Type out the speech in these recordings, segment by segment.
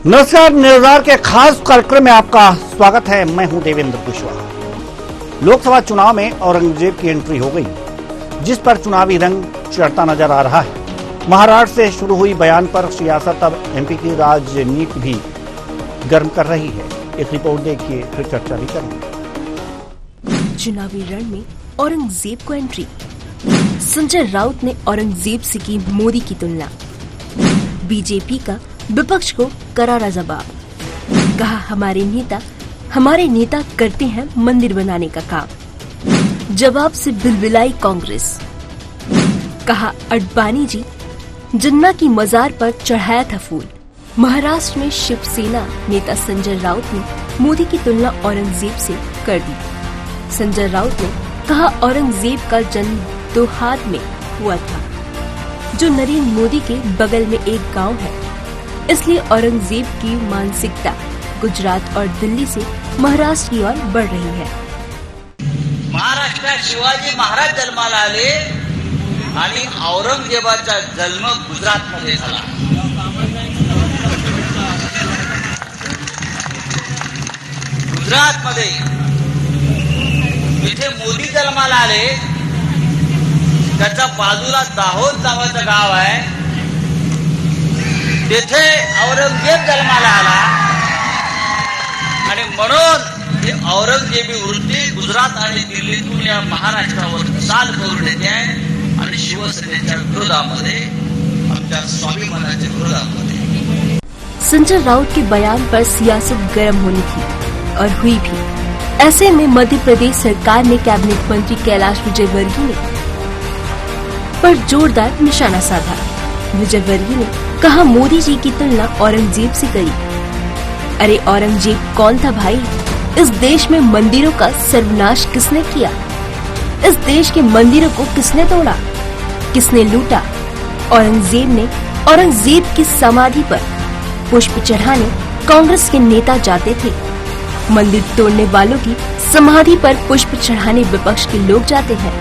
नमस्कार, निर्धार के खास कार्यक्रम में आपका स्वागत है। मैं हूं देवेंद्र कुशवाहा। लोकसभा चुनाव में औरंगजेब की एंट्री हो गई, जिस पर चुनावी रंग चढ़ता नजर आ रहा है। महाराष्ट्र से शुरू हुई बयान पर सियासत अब एमपी की राजनीति भी गर्म कर रही है। एक रिपोर्ट देखिए, फिर चर्चा भी करेंगे। चुनावी रण में औरंगजेब को एंट्री। संजय राउत ने औरंगजेब से की मोदी की तुलना। बीजेपी का विपक्ष को करारा जवाब। कहा हमारे नेता करते हैं मंदिर बनाने का काम। जवाब से बिलबिलाई कांग्रेस। कहा अडवाणी जी जिन्ना की मजार पर चढ़ाया था फूल। महाराष्ट्र में शिवसेना नेता संजय राउत ने मोदी की तुलना औरंगजेब से कर दी। संजय राउत ने कहा औरंगजेब का जन्म दोहात में हुआ था, जो नरेंद्र मोदी के बगल में एक गांव है। इसलिए औरंगजेब की मानसिकता गुजरात और दिल्ली से महाराष्ट्र की ओर बढ़ रही है। महाराष्ट्रात शिवाजी महाराज जन्माला आले आणि औरंगजेबाचा जन्म गुजरातमध्ये झाला। गुजरातमध्ये जिथे मोदी जन्माला आले त्याच्या बाजूला दाहोद नावाचं गाव आहे, तिथे औरंगजेब जन्माला आला आणि म्हणून ही औरंगजेबी वृत्ती गुजरात आणि दिल्लीतून या महाराष्ट्रावर चाल करून येते आणि शिवसेनेच्या विरोधामध्ये, आमच्या स्वाभिमानाच्या विरोधामध्ये। संजय राउत के बयान पर सियासत गर्म होनी थी और हुई भी। ऐसे में मध्य प्रदेश सरकार ने कैबिनेट मंत्री कैलाश विजयवर्गीय पर जोरदार निशाना साधा। विजयवर्गीय ने कहा मोदी जी की तुलना औरंगजेब से करी। अरे औरंगजेब कौन था भाई? इस देश में मंदिरों का सर्वनाश किसने किया? इस देश के मंदिरों को किसने तोड़ा, किसने लूटा? औरंगजेब की समाधि पर पुष्प चढ़ाने कांग्रेस के नेता जाते थे। मंदिर तोड़ने वालों की समाधि पर पुष्प चढ़ाने विपक्ष के लोग जाते हैं।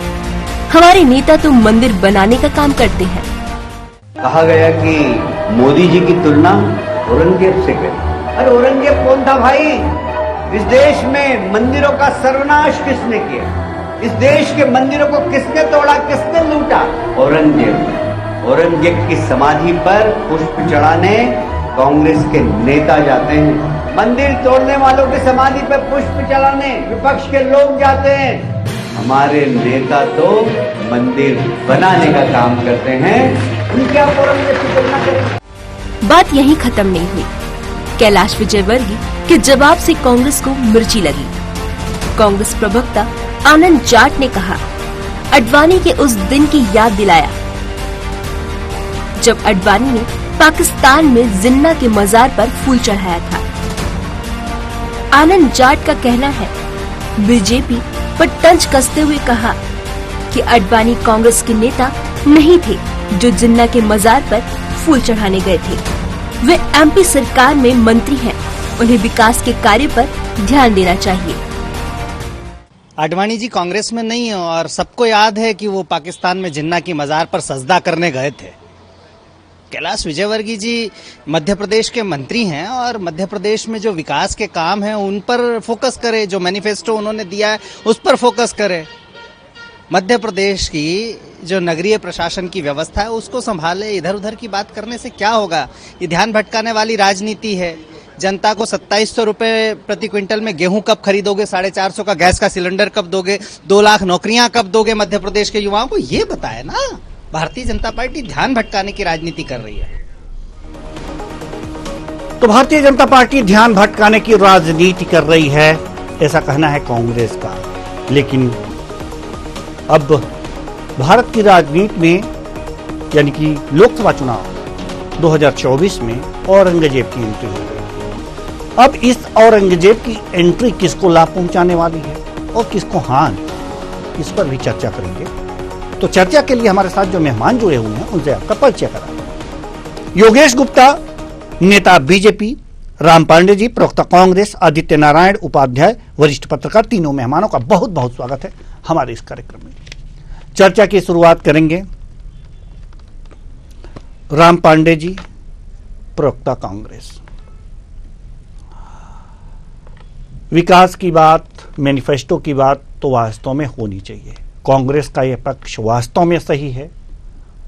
हमारे नेता तो मंदिर बनाने का काम करते हैं। कहा गया कि मोदी जी की तुलना औरंगजेब से करी। अरे औरंगजेब कौन था भाई? इस देश में मंदिरों का सर्वनाश किसने किया? इस देश के मंदिरों को किसने तोड़ा, किसने लूटा? औरंगजेब। औरंगजेब की समाधि पर पुष्प चढ़ाने कांग्रेस के नेता जाते हैं। मंदिर तोड़ने वालों की समाधि पर पुष्प चढ़ाने विपक्ष के लोग जाते हैं। हमारे नेता तो मंदिर बनाने का काम करते हैं। उनके आप औरंगजेब की तुलना करें। बात यहीं खत्म नहीं हुई। कैलाश विजयवर्गीय के जवाब से कांग्रेस को मिर्ची लगी। कांग्रेस प्रवक्ता आनंद जाट ने कहा अडवाणी के उस दिन की याद दिलाया जब अडवाणी ने पाकिस्तान में जिन्ना के मजार पर फूल चढ़ाया था। आनंद जाट का कहना है बीजेपी पर तंज कसते हुए कहा कि अडवाणी कांग्रेस के नेता नहीं थे जो जिन्ना के मजार पर फूल चढ़ाने गए थे। वे एमपी सरकार में मंत्री हैं, उन्हें विकास के कार्य पर ध्यान देना चाहिए। अडवाणी जी कांग्रेस में नहीं है और सबको याद है कि वो पाकिस्तान में जिन्ना की मजार पर सजदा करने गए थे। कैलाश विजयवर्गीय जी मध्य प्रदेश के मंत्री हैं और मध्य प्रदेश में जो विकास के काम हैं उन पर फोकस करें। जो मैनिफेस्टो उन्होंने दिया है उस पर फोकस करें। मध्य प्रदेश की जो नगरीय प्रशासन की व्यवस्था है उसको संभाले। इधर उधर की बात करने से क्या होगा? ये ध्यान भटकाने वाली राजनीति है। जनता को 2700 रुपए प्रति क्विंटल में गेहूं कब खरीदोगे, 450 का गैस का सिलेंडर कब दोगे, 2 लाख नौकरियां कब दोगे मध्य प्रदेश के युवाओं को, ये बताए ना। भारतीय जनता पार्टी ध्यान भटकाने की राजनीति कर रही है। तो भारतीय जनता पार्टी ध्यान भटकाने की राजनीति कर रही है, ऐसा कहना है कांग्रेस का। लेकिन अब भारत की राजनीति में, यानी कि लोकसभा चुनाव 2024 में औरंगजेब की एंट्री हो गई। अब इस औरंगजेब की एंट्री किसको लाभ पहुंचाने वाली है और किसको हानि, इस पर भी चर्चा करेंगे। तो चर्चा के लिए हमारे साथ जो मेहमान जुड़े हुए हैं उनसे आपका परिचय कराएं। योगेश गुप्ता, नेता बीजेपी, राम पांडे जी, प्रवक्ता कांग्रेस, आदित्य नारायण उपाध्याय, वरिष्ठ पत्रकार, तीनों मेहमानों का बहुत बहुत स्वागत है हमारे इस कार्यक्रम में। चर्चा की शुरुआत करेंगे राम पांडे जी, प्रवक्ता कांग्रेस। विकास की बात, मैनिफेस्टो की बात तो वास्तव में होनी चाहिए। कांग्रेस का यह पक्ष वास्तव में सही है,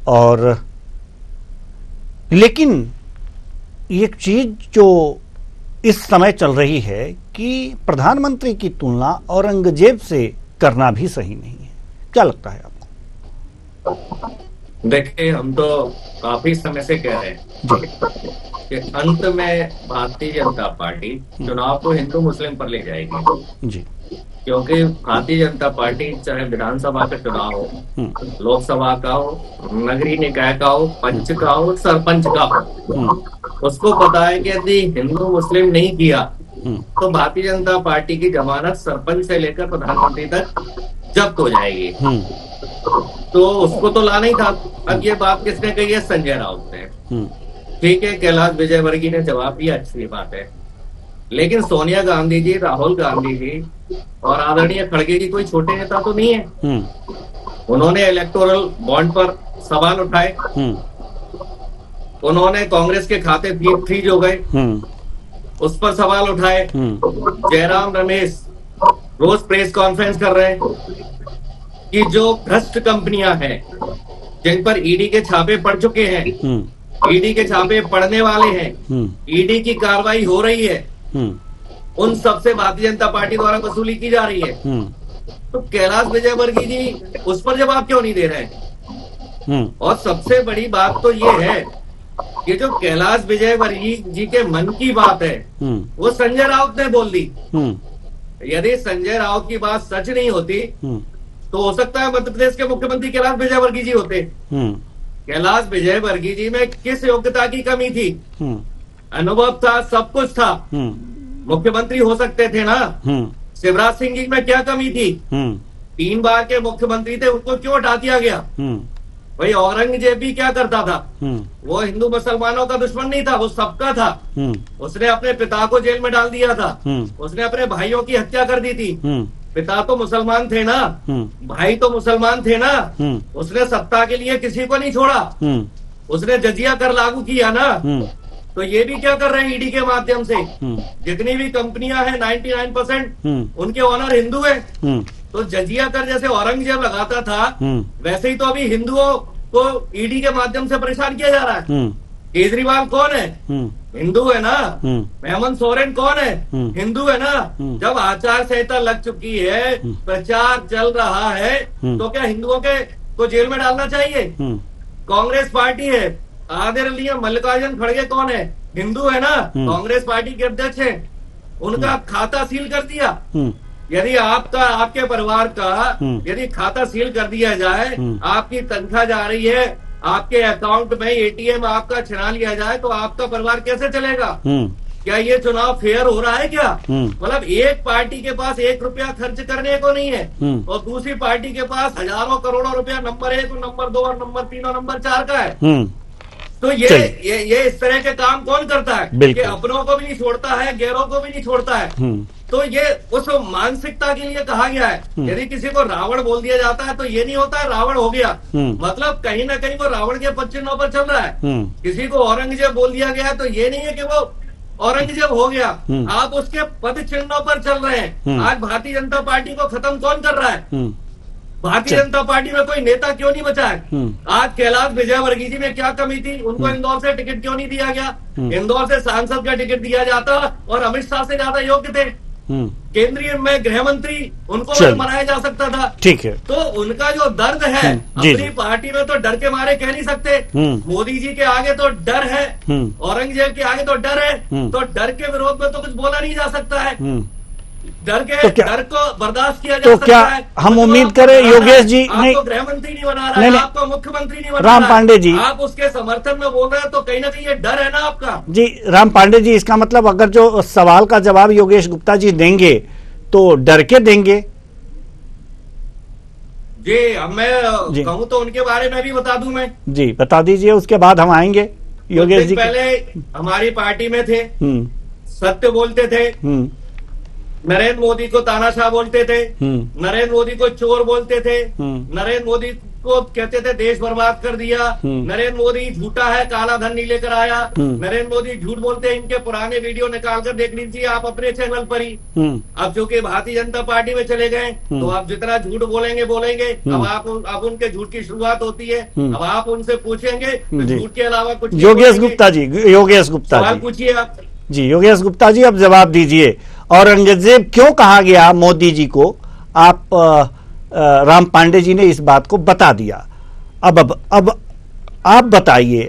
और लेकिन एक चीज जो इस समय चल रही है कि प्रधानमंत्री की तुलना औरंगजेब से करना भी सही नहीं है। क्या लगता है आपको? देखिए, हम तो काफी समय से कह रहे हैं कि अंत में भारतीय जनता पार्टी चुनाव को हिंदू मुस्लिम पर ले जाएगी जी। क्योंकि भारतीय जनता पार्टी चाहे विधानसभा का चुनाव हो, लोकसभा का हो, नगरीय निकाय का हो, पंच का हो, सरपंच का हो, उसको पता है कि यदि हिंदू मुस्लिम नहीं किया तो भारतीय जनता पार्टी की जमानत सरपंच से लेकर प्रधानमंत्री तक जब्त हो जाएगी। तो उसको तो लाना ही था। अब ये बात किसने कही है? संजय राउत ने। ठीक है, कैलाश विजयवर्गीय ने जवाब दिया, अच्छी बात है, लेकिन सोनिया गांधी जी, राहुल गांधी जी और आदरणीय खड़गे जी कोई छोटे नेता तो नहीं है। उन्होंने इलेक्टोरल बॉन्ड पर सवाल उठाए, उन्होंने कांग्रेस के खाते फ्रीज हो गए, उस पर सवाल उठाए। जयराम रमेश रोज प्रेस कॉन्फ्रेंस कर रहे हैं कि जो भ्रष्ट कंपनियां हैं जिन पर ईडी के छापे पड़ चुके हैं, ईडी के छापे पड़ने वाले हैं, ईडी की कार्रवाई हो रही है, उन सबसे भारतीय जनता पार्टी द्वारा वसूली की जा रही है। तो कैलाश विजयवर्गीय जी उस पर जवाब क्यों नहीं दे रहे हैं? और सबसे बड़ी बात तो ये है कि जो कैलाश विजयवर्गीय जी के मन की बात है वो संजय राउत ने बोल दी। यदि संजय राउत की बात सच नहीं होती तो हो सकता है मध्य प्रदेश के मुख्यमंत्री कैलाश विजयवर्गीय जी होते। कैलाश विजयवर्गीय जी में किस योग्यता की कमी थी? अनुभव था, सब कुछ था, मुख्यमंत्री हो सकते थे ना। शिवराज सिंह जी में क्या कमी थी? 3 बार के मुख्यमंत्री थे, उनको क्यों हटा दिया गया? भाई औरंगजेब भी क्या करता था? वो हिंदू मुसलमानों का दुश्मन नहीं था, वो सबका था। उसने अपने पिता को जेल में डाल दिया था, उसने अपने भाइयों की हत्या कर दी थी। पिता तो मुसलमान थे ना, भाई तो मुसलमान थे ना। उसने सत्ता के लिए किसी को नहीं छोड़ा, उसने जजिया कर लागू किया ना। तो ये भी क्या कर रहे हैं ईडी के माध्यम से? जितनी भी कंपनियां हैं 99% उनके ओनर हिंदू हैं। तो जजिया कर जैसे औरंगजेब लगाता था वैसे ही तो अभी हिंदुओं को ईडी के माध्यम से परेशान किया जा रहा है। केजरीवाल कौन है? हिंदू है ना। हेमंत सोरेन कौन है? हिंदू है ना। जब आचार संहिता लग चुकी है, प्रचार चल रहा है, तो क्या हिंदुओं के को जेल में डालना चाहिए? कांग्रेस पार्टी है, आदरणीय मल्लिकार्जुन खड़गे कौन है? हिंदू है ना, कांग्रेस पार्टी के अध्यक्ष है, उनका खाता सील कर दिया। यदि आपका, आपके परिवार का यदि खाता सील कर दिया जाए, आपकी तनख्वाह जा रही है, आपके अकाउंट में एटीएम आपका छिना लिया जाए, तो आपका परिवार कैसे चलेगा? क्या ये चुनाव फेयर हो रहा है क्या? मतलब एक पार्टी के पास 1 रुपया खर्च करने को नहीं है और दूसरी पार्टी के पास हजारों करोड़ों रुपया नंबर 1 और नंबर 2 और नंबर 3 और नंबर 4 का है। तो ये इस तरह के काम कौन करता है कि अपनों को भी नहीं छोड़ता है, गैरों को भी नहीं छोड़ता है। तो ये उस मानसिकता के लिए कहा गया है। यदि किसी को रावण बोल दिया जाता है तो ये नहीं होता है रावण हो गया, मतलब कहीं ना कहीं वो रावण के पद चिन्हों पर चल रहा है। किसी को औरंगजेब बोल दिया गया तो ये नहीं है कि वो औरंगजेब हो गया, आप उसके पद चिन्हों पर चल रहे हैं। आज भारतीय जनता पार्टी को खत्म कौन कर रहा है? भारतीय जनता पार्टी में कोई नेता क्यों नहीं बचा है? आज कैलाश विजयवर्गीय जी में क्या कमी थी? उनको इंदौर से टिकट क्यों नहीं दिया गया? इंदौर से सांसद का टिकट दिया जाता और अमित शाह से ज्यादा योग्य थे। केंद्रीय में गृह मंत्री, उनको बनाया जा सकता था। ठीक है। तो उनका जो दर्द है अपनी पार्टी में तो डर के मारे कह नहीं सकते। मोदी जी के आगे तो डर है, औरंगजेब के आगे तो डर है, तो डर के विरोध में तो कुछ बोला नहीं जा सकता है। डर को बर्दाश्त किया जा सकता है। हम उम्मीद करें योगेश जी, आपको गृह मंत्री नहीं बना रहा है, आपको मुख्यमंत्री नहीं बना रहा है, राम पांडे जी आप उसके समर्थन में बोल रहे हैं, तो कहीं ना कहीं ये डर है ना आपका। जी राम पांडे जी, इसका मतलब अगर जो सवाल का जवाब योगेश गुप्ता जी देंगे तो डर के देंगे? जी, अब मैं कहूँ तो उनके बारे में भी बता दूं मैं। जी बता दीजिए, उसके बाद हम आएंगे योगेश जी। पहले हमारी पार्टी में थे, सत्य बोलते थे, नरेंद्र मोदी को तानाशाह बोलते थे, नरेंद्र मोदी को चोर बोलते थे, नरेंद्र मोदी को कहते थे देश बर्बाद कर दिया, नरेंद्र मोदी झूठा है, काला धन नहीं लेकर आया, नरेंद्र मोदी झूठ बोलते हैं, इनके पुराने वीडियो निकाल कर देख लीजिए आप अपने चैनल पर ही। अब चूंकि भारतीय जनता पार्टी में चले गए तो आप जितना झूठ बोलेंगे अब उनके झूठ की शुरुआत होती है। अब आप उनसे पूछेंगे तो झूठ के अलावा कुछ योगेश गुप्ता जी, योगेश गुप्ता सवाल जी पूछिए आप जी, योगेश गुप्ता जी अब जवाब दीजिए। औरंगजेब क्यों कहा गया मोदी जी को? आप राम पांडे जी ने इस बात को बता दिया। अब आप बताइए।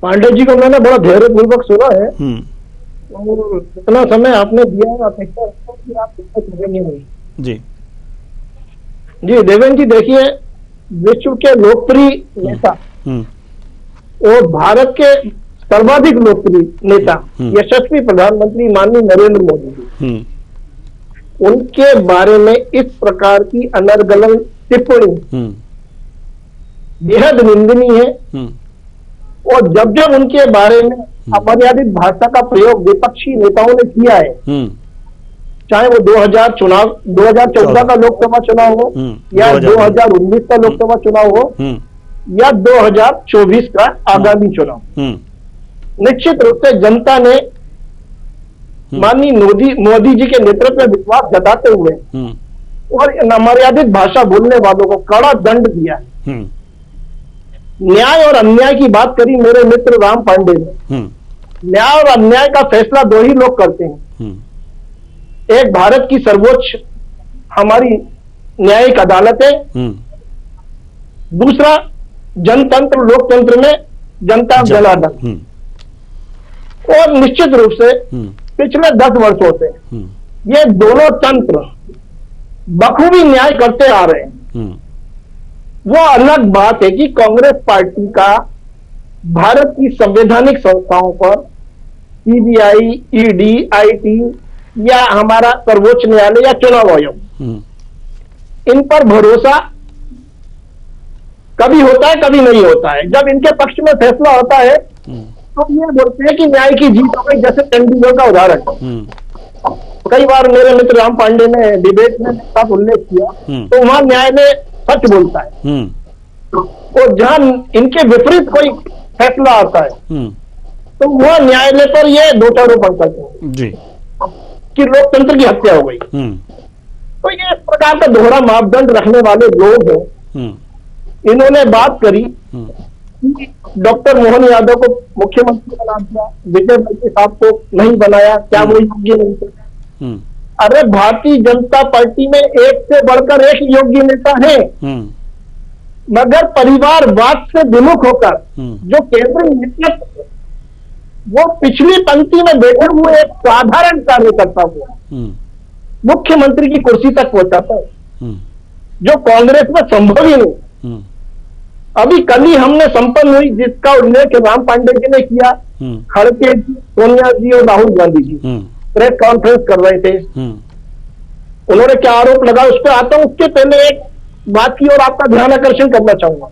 पांडे जी को मैंने बड़ा धैर्यपूर्वक सुना है और इतना समय आपने दिया है, अपेक्षा रखता हूं कि आप करेंगे नहीं। जी जी देवेंद्र जी, देखिए विश्व के लोकप्रिय नेता और भारत के सर्वाधिक लोकप्रिय नेता यशस्वी प्रधानमंत्री माननीय नरेंद्र मोदी जी, उनके बारे में इस प्रकार की अनर्गल टिप्पणी बेहद निंदनीय है। और जब जब उनके बारे में अमर्यादित भाषा का प्रयोग विपक्षी नेताओं ने किया है, चाहे वो 2014 का लोकसभा चुनाव हो या 2019 का लोकसभा चुनाव हो या 2024 का आगामी चुनाव, निश्चित रूप से जनता ने माननीय मोदी जी के नेतृत्व में विश्वास जताते हुए और इन अमर्यादित भाषा बोलने वालों को कड़ा दंड दिया है। न्याय और अन्याय की बात करी मेरे मित्र राम पांडे ने। न्याय और अन्याय का फैसला दो ही लोग करते हैं, एक भारत की सर्वोच्च हमारी न्यायिक अदालत है, दूसरा जनतंत्र लोकतंत्र में जनता जनार्दन। और निश्चित रूप से पिछले 10 वर्षों से ये दोनों तंत्र बखूबी न्याय करते आ रहे हैं। वो अलग बात है कि कांग्रेस पार्टी का भारत की संवैधानिक संस्थाओं पर सीबीआई, ईडी, आईटी या हमारा सर्वोच्च न्यायालय या चुनाव आयोग, इन पर भरोसा कभी होता है कभी नहीं होता है। जब इनके पक्ष में फैसला होता है तो ये बोलते हैं कि न्याय की जीत हो गई, जैसे चंडीगढ़ का उदाहरण। कई बार मेरे मित्र राम पांडे ने डिबेट में साथ उल्लेख किया, तो वहां न्यायालय सच बोलता है और जहां इनके विपरीत कोई फैसला आता है तो वह न्यायालय पर ये दोषारोपण करते हैं जी कि लोकतंत्र की हत्या हो गई। तो ये इस प्रकार का दोहरा मापदंड रखने वाले लोग हैं। इन्होंने बात करी कि डॉक्टर मोहन यादव को मुख्यमंत्री बना दिया, विजय मल्टी साहब को नहीं बनाया, क्या वो योग्य नहीं थे? अरे भारतीय जनता पार्टी में एक से बढ़कर एक योग्य नेता है, मगर परिवारवाद से विमुख होकर जो केंद्रीय नेतृत्व वो पिछली पंक्ति में बैठे हुए एक साधारण कार्यकर्ता को मुख्यमंत्री की कुर्सी तक पहुंचाता है, जो कांग्रेस में संभव ही नहीं। अभी कल ही हमने संपन्न हुई जिसका उल्लेख राम पांडे जी ने किया, खड़गे जी, सोनिया जी और राहुल गांधी जी प्रेस कॉन्फ्रेंस कर रहे थे। उन्होंने क्या आरोप लगा उस पर आता हूं, उसके पहले एक बात की और आपका ध्यान आकर्षण करना चाहूंगा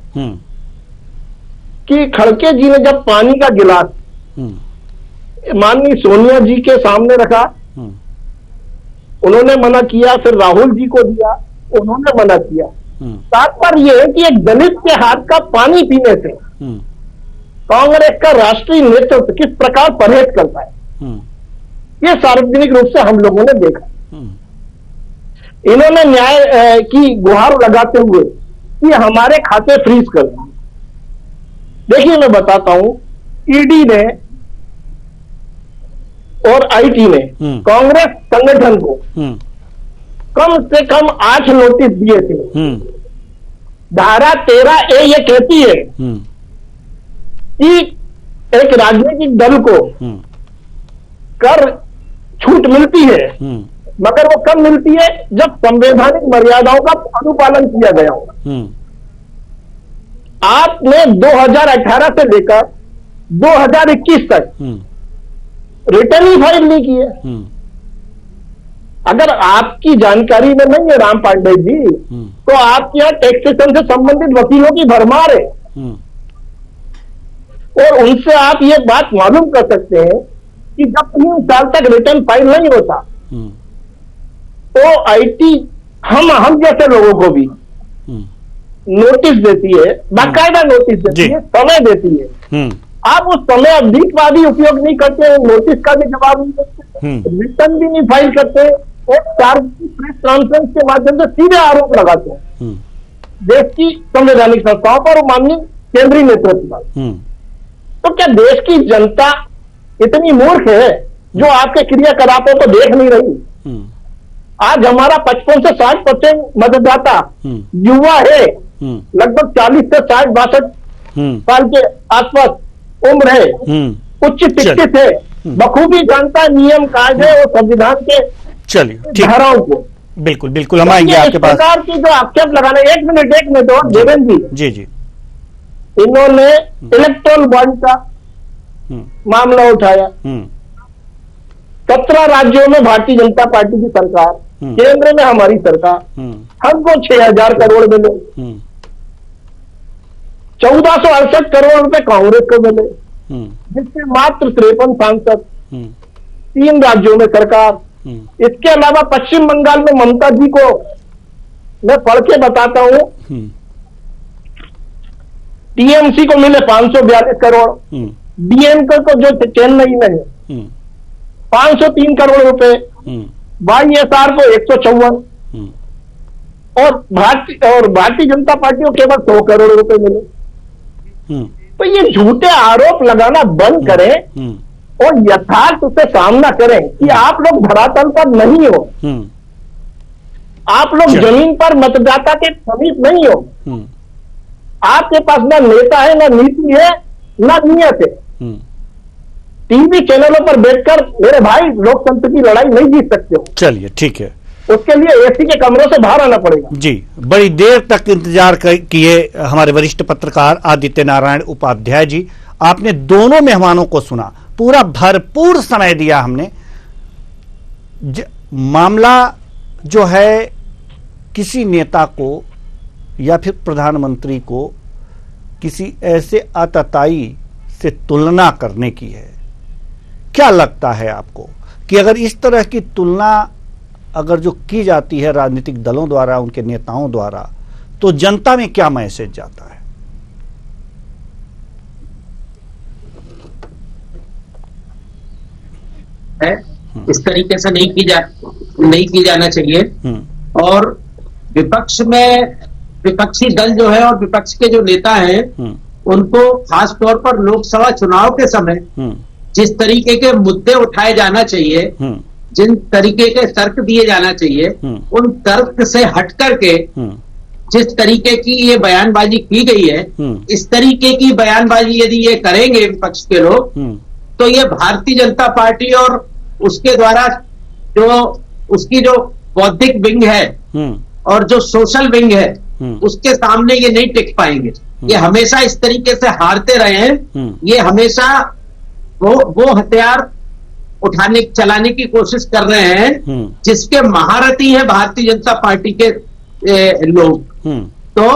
कि खड़गे जी ने जब पानी का गिलास माननीय सोनिया जी के सामने रखा, उन्होंने मना किया, फिर राहुल जी को दिया, उन्होंने मना किया। तात्पर्य यह है कि एक दलित के हाथ का पानी पीने से कांग्रेस का राष्ट्रीय नेतृत्व किस प्रकार परहेज करता है, ये सार्वजनिक रूप से हम लोगों ने देखा। इन्होंने न्याय की गुहार लगाते हुए कि हमारे खाते फ्रीज कर दें। देखिए मैं बताता हूं, ईडी ने और आईटी ने कांग्रेस संगठन को कम से कम 8 नोटिस दिए थे। धारा 13A ये कहती है कि एक राजनीतिक दल को कर छूट मिलती है, मगर वो कब मिलती है जब संवैधानिक मर्यादाओं का अनुपालन किया गया होगा। आपने 2018 से लेकर 2021 तक रिटर्न ही फाइल नहीं किए। अगर आपकी जानकारी में नहीं है राम पांडे जी, तो आपके यहाँ टैक्सेशन से संबंधित वकीलों की भरमार है और उनसे आप ये बात मालूम कर सकते हैं कि जब 3 साल तक रिटर्न फाइल नहीं होता तो आईटी हम जैसे लोगों को भी नोटिस देती है, बाकायदा नोटिस देती है, समय देती है, आप उस समय अवधि का भी उपयोग नहीं करते, नोटिस का भी जवाब नहीं देते, रिटर्न भी नहीं फाइल करते और सार्वजनिक प्रेस कॉन्फ्रेंस के माध्यम से सीधे आरोप लगाते हैं देश की संवैधानिक संस्थाओं पर और माननीय केंद्रीय नेतृत्व पर। तो क्या देश की जनता इतनी मूर्ख है जो आपके क्रियाकलापों को देख नहीं रही? आज हमारा 55 से 60% मतदाता युवा है, लगभग 40 से 60-62 साल के आसपास उम्र है, उच्च शिक्षित है, बखूबी जानता है नियम कायदे और संविधान के चलिए धाराओं को। बिल्कुल बिल्कुल, हम आएंगे आपके पास। इस प्रकार की जो आक्षेप लगाना, एक मिनट और देवेंद्र जी जी, इन्होंने इलेक्ट्रल बॉन्ड का मामला उठाया। 17 राज्यों में भारतीय जनता पार्टी की सरकार, केंद्र में हमारी सरकार, हमको 6000 करोड़ मिले, 1468 करोड़ रुपए कांग्रेस को मिले, जिससे मात्र 53 सांसद, 3 राज्यों में सरकार। इसके अलावा पश्चिम बंगाल में ममता जी को मैं पढ़ के बताता हूं, टीएमसी को मिले 542 करोड़, डीएमके को जो चेन्नई में है 503 करोड़ रुपए, वाईएसआर को 154 और भारतीय जनता पार्टी को केवल 100 करोड़ रुपए मिले। तो ये झूठे आरोप लगाना बंद करें और यथार्थ से सामना करें कि आप लोग धरातल पर नहीं हो, आप लोग जमीन पर मतदाता के समीप नहीं हो, आपके पास ना नेता है, ना नीति है, ना नियत है। टीवी चैनलों पर बैठकर मेरे भाई लोकतंत्र की लड़ाई नहीं जीत सकते हो। चलिए ठीक है, उसके लिए एसी के कमरों से बाहर आना पड़ेगा। जी, बड़ी देर तक इंतजार किए हमारे वरिष्ठ पत्रकार आदित्य नारायण उपाध्याय जी। आपने दोनों मेहमानों को सुना, पूरा भरपूर समय दिया हमने। मामला जो है किसी नेता को या फिर प्रधानमंत्री को किसी ऐसे आतताई से तुलना करने की है। क्या लगता है आपको कि अगर इस तरह की तुलना अगर जो की जाती है राजनीतिक दलों द्वारा, उनके नेताओं द्वारा, तो जनता में क्या मैसेज जाता है? इस तरीके से नहीं की जाना चाहिए। और विपक्ष में विपक्षी दल जो है और विपक्ष के जो नेता हैं उनको खास तौर पर लोकसभा चुनाव के समय जिस तरीके के मुद्दे उठाए जाना चाहिए, जिन तरीके के तर्क दिए जाना चाहिए, उन तर्क से हट करके जिस तरीके की ये बयानबाजी की गई है, इस तरीके की बयानबाजी यदि ये करेंगे विपक्ष के लोग, तो ये भारतीय जनता पार्टी और उसके द्वारा जो उसकी जो बौद्धिक विंग है और जो सोशल विंग है, उसके सामने ये नहीं टिक पाएंगे। ये हमेशा इस तरीके से हारते रहे हैं। ये हमेशा वो हथियार चलाने की कोशिश कर रहे हैं जिसके महारथी हैं भारतीय जनता पार्टी के लोग। तो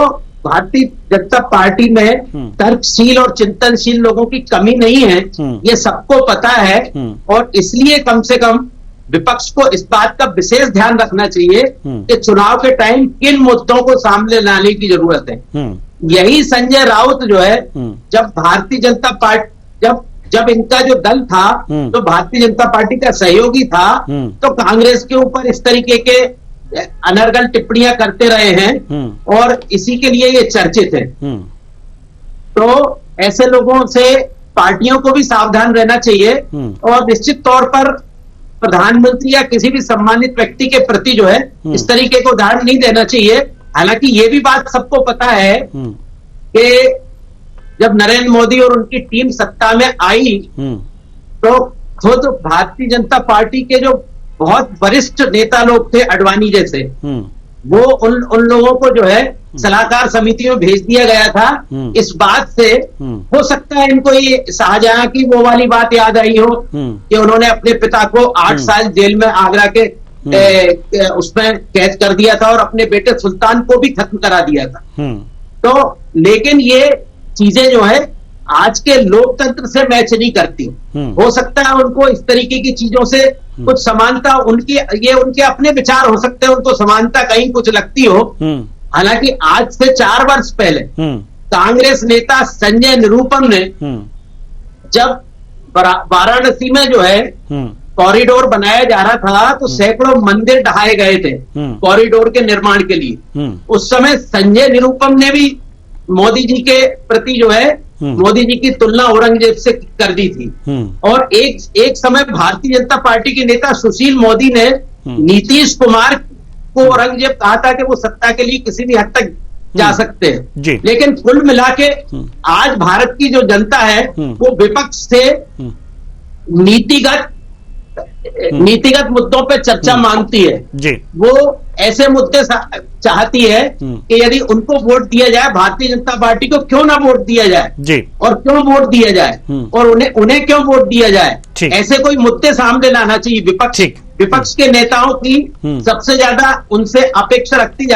भारतीय जनता पार्टी में तर्कशील और चिंतनशील लोगों की कमी नहीं है, ये सबको पता है। और इसलिए कम से कम विपक्ष को इस बात का विशेष ध्यान रखना चाहिए कि चुनाव के टाइम किन मुद्दों को सामने लाने की जरूरत है। यही संजय राउत जो है, जब भारतीय जनता पार्टी जब इनका जो दल था तो भारतीय जनता पार्टी का सहयोगी था, तो कांग्रेस के ऊपर इस तरीके के अनर्गल टिप्पणियां करते रहे हैं और इसी के लिए ये चर्चित है। तो ऐसे लोगों से पार्टियों को भी सावधान रहना चाहिए और निश्चित तौर पर प्रधानमंत्री या किसी भी सम्मानित व्यक्ति के प्रति जो है इस तरीके को उदाहरण नहीं देना चाहिए। हालांकि ये भी बात सबको पता है कि जब नरेंद्र मोदी और उनकी टीम सत्ता में आई तो खुद भारतीय जनता पार्टी के जो बहुत वरिष्ठ नेता लोग थे, अडवाणी जैसे, वो उन लोगों को जो है सलाहकार समिति में भेज दिया गया था। इस बात से हो सकता है इनको ये शाहजहां की वो वाली बात याद आई हो कि उन्होंने अपने पिता को 8 साल जेल में आगरा के उसमें कैद कर दिया था और अपने बेटे सुल्तान को भी खत्म करा दिया था। तो लेकिन ये चीजें जो है आज के लोकतंत्र से मैच नहीं करती। हो सकता है उनको इस तरीके की चीजों से कुछ समानता, उनके अपने विचार हो सकते हैं, उनको समानता कहीं कुछ लगती हो, हालांकि आज से 4 वर्ष पहले कांग्रेस नेता संजय निरुपम ने जब वाराणसी में जो है कॉरिडोर बनाया जा रहा था तो सैकड़ों मंदिर ढहाए गए थे कॉरिडोर के निर्माण के लिए। उस समय संजय निरुपम ने भी मोदी जी के प्रति जो है मोदी जी की तुलना औरंगजेब से कर दी थी। और एक समय भारतीय जनता पार्टी के नेता सुशील मोदी ने नीतीश कुमार को औरंगजेब कहा था कि वो सत्ता के लिए किसी भी हद तक जा सकते हैं। लेकिन कुल मिला के आज भारत की जो जनता है वो विपक्ष से नीतिगत मुद्दों पे चर्चा मांगती है। वो ऐसे मुद्दे चाहती है कि यदि उनको वोट दिया जाए, भारतीय जनता पार्टी को क्यों ना वोट दिया जाए और क्यों वोट दिया जाए और उन्हें क्यों वोट दिया जाए। ऐसे कोई मुद्दे सामने लाना चाहिए। विपक्ष के नेताओं की सबसे ज्यादा उनसे अपेक्षा रखी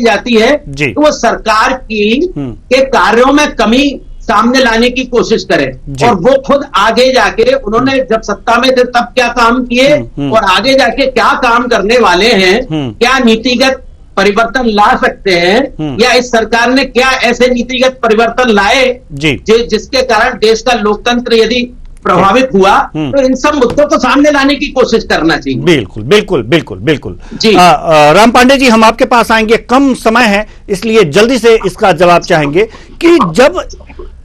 जाती है कि वो सरकार के कार्यों में कमी सामने लाने की कोशिश करें और वो खुद आगे जाके उन्होंने जब सत्ता में थे तब क्या काम किए और आगे जाके क्या काम करने वाले हैं, क्या नीतिगत परिवर्तन ला सकते हैं या इस सरकार ने क्या ऐसे नीतिगत परिवर्तन लाए जिसके कारण देश का लोकतंत्र यदि प्रभावित हुआ तो इन सब मुद्दों को सामने लाने की कोशिश करना चाहिए। बिल्कुल बिल्कुल बिल्कुल बिल्कुल जी। राम पांडे जी, हम आपके पास आएंगे, कम समय है इसलिए जल्दी से इसका जवाब चाहेंगे कि जब,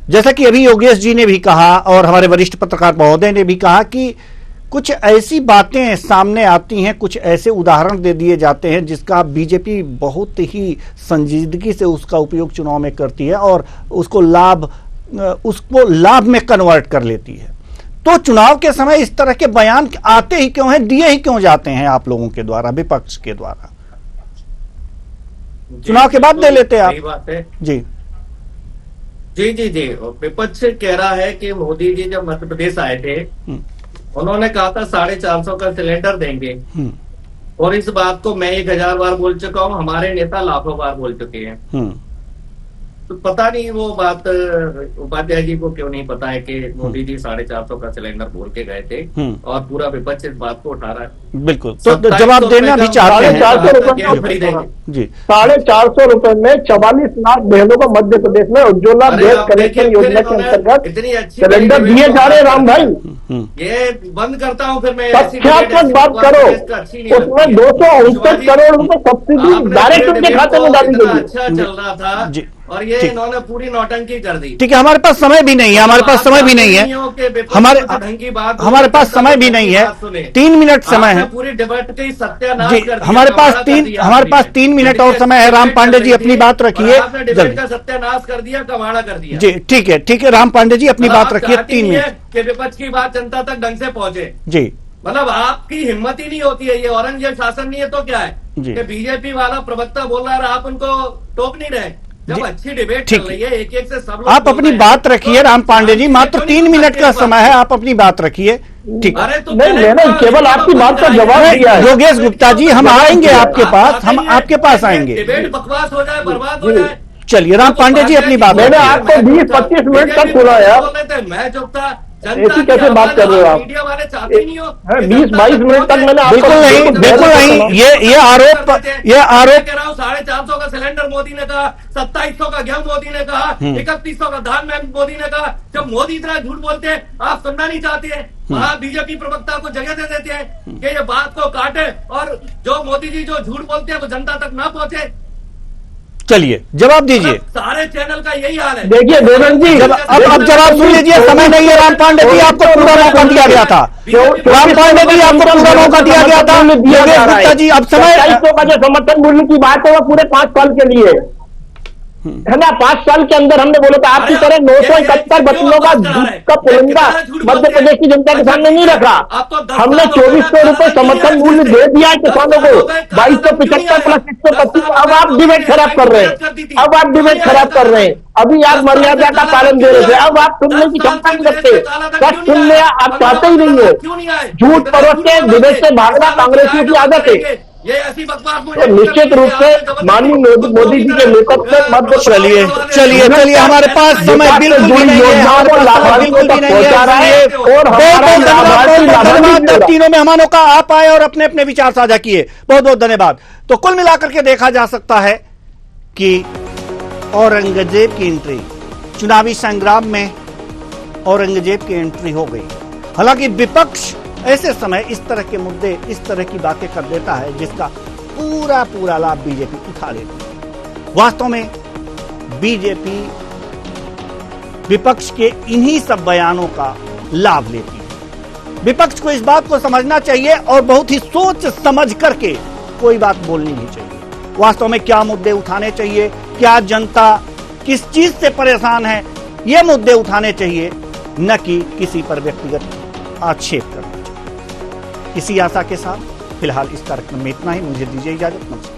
जैसा कि अभी योगेश जी ने भी कहा और हमारे वरिष्ठ पत्रकार महोदय ने भी कहा कि कुछ ऐसी बातें सामने आती हैं, कुछ ऐसे उदाहरण दे दिए जाते हैं जिसका बीजेपी बहुत ही संजीदगी से उसका उपयोग चुनाव में करती है और उसको लाभ में कन्वर्ट कर लेती है। तो चुनाव के समय इस तरह के बयान आते ही क्यों हैं, दिए ही क्यों जाते हैं आप लोगों के द्वारा, विपक्ष के द्वारा? चुनाव के बाद दे लेते आप। बात है जी जी जी जी। विपक्ष कह रहा है कि मोदी जी जब मध्य प्रदेश आए थे उन्होंने कहा था 450 का सिलेंडर देंगे और इस बात को मैं 1000 बार बोल चुका हूं, हमारे नेता लाखों बार बोल चुके हैं। तो पता नहीं वो बात उपाध्याय जी को क्यों नहीं पता है कि मोदी जी 450 का सिलेंडर बोल के गए थे और पूरा विपक्ष इस बात को उठा रहा है। बिल्कुल, तो जवाब देना भी चाहते हैं। 450 रुपए में 44 लाख बहनों को मध्य प्रदेश में उज्ज्वला गैस कनेक्शन योजना के अंतर्गत इतनी अच्छी सिलेंडर दिए जा रहे हैं। राम भाई, ये बंद करता हूँ फिर मैं तथ्यात्मक बात करो, उसमें 269 करोड़ रुपए सब्सिडी डायरेक्ट उनके खाते में डाली गई। अच्छा चल रहा था और ये इन्होंने पूरी नौटंकी कर दी। ठीक है, हमारे पास समय भी नहीं है, हमारे पास समय भी नहीं है, हमारे पास समय भी नहीं है, 3 मिनट समय है पूरी डिबेट की सत्यानाश जी। हमारे पास 3 मिनट और समय है। राम पांडे जी अपनी बात रखिए, डिबेट का सत्यानाश कर दिया, कमाड़ा कर दिया जी। ठीक है राम पांडे जी अपनी बात रखिए, 3 मिनट कि विपक्ष की बात जनता तक ढंग से पहुंचे जी। मतलब आपकी हिम्मत ही नहीं होती है, ये औरंगजेब शासन नहीं है तो क्या है कि बीजेपी वाला प्रवक्ता बोल रहा है आप उनको टोक नहीं रहे। जब अच्छी डिबेट चल रही है, एक से सब लोग आप अपनी बात रखिए। राम पांडे जी, मात्र 3 मिनट का समय है, आप अपनी बात रखिए। ठीक, अरे तो मैंने केवल आपकी बात का जवाब दिया है। योगेश गुप्ता जी, हम आएंगे आपके पास, हम आपके पास आएंगे। डिबेट बकवास हो जाए, बर्बाद हो जाए। चलिए राम पांडे जी अपनी बात। मैंने आपको 20-25 मिनट तक सुना यार, मैं जो था ऐसी कैसे बात कर रहे हो आप? मीडिया वाले चाहते नहीं हो 20-22 मिनट तक मैंने बिल्कुल नहीं। ये आरोप कह रहा हूँ 450 का सिलेंडर मोदी ने कहा, 2700 का गेहूं मोदी ने कहा, 3100 का धान में मोदी ने कहा। जब मोदी इतना झूठ बोलते हैं आप सुनना नहीं चाहते हैं, वहां बीजेपी प्रवक्ता को जगह दे देते हैं कि ये बात को काटे और जो मोदी जी जो झूठ बोलते हैं वो जनता तक ना पहुंचे। चलिए जवाब दीजिए। सारे चैनल का यही हाल है। देखिए देवेंद्र जी, अब जवाब सुन लीजिए, समय नहीं है। राम पांडे जी आपको पूरा मौका दिया गया था। राम पांडे जी आपको पूरा मौका दिया गया था। योगेश गुप्ता जी अब समय, 250 का जो समर्थन मूल्य की बात है वो पूरे 5 साल के लिए है ना। 5 साल के अंदर हमने बोला था आपकी तरह 971 वकीलों का पुलिंदा मध्य प्रदेश की जनता के सामने नहीं रखा। हमने 2400 रुपए समर्थन मूल्य दे दिया है किसानों को, 2275 प्लस 125। अब आप डिबेट खराब कर रहे हैं, अभी आप मर्यादा का पालन दे रहे थे, अब आप सुनने की क्षमता नहीं रखते। सच सुनने आप चाहते ही नहीं है, झूठ परोस के डिबेट से भागना कांग्रेसियों की आदत है। ये ऐसी बकवास तो निश्चित रूप से माननीय मोदी जी के नेतृत्व में मध्य चलिए हमारे पास समय बिल्कुल नहीं है, और तीनों मेहमानों का आप आए और अपने अपने विचार साझा किए, बहुत बहुत धन्यवाद। तो कुल मिलाकर के देखा जा सकता है कि औरंगजेब की एंट्री, चुनावी संग्राम में औरंगजेब की एंट्री हो गई। हालांकि विपक्ष ऐसे समय इस तरह के मुद्दे, इस तरह की बातें कर देता है जिसका पूरा लाभ बीजेपी उठा लेती है। वास्तव में बीजेपी विपक्ष के इन्हीं सब बयानों का लाभ लेती है। विपक्ष को इस बात को समझना चाहिए और बहुत ही सोच समझ करके कोई बात बोलनी नहीं चाहिए। वास्तव में क्या मुद्दे उठाने चाहिए, क्या जनता किस चीज से परेशान है, ये मुद्दे उठाने चाहिए, न कि किसी पर व्यक्तिगत आक्षेप करना चाहिए। इसी आशा के साथ फिलहाल इस कार्यक्रम में इतना ही। मुझे दीजिए इजाजत। नमस्कार।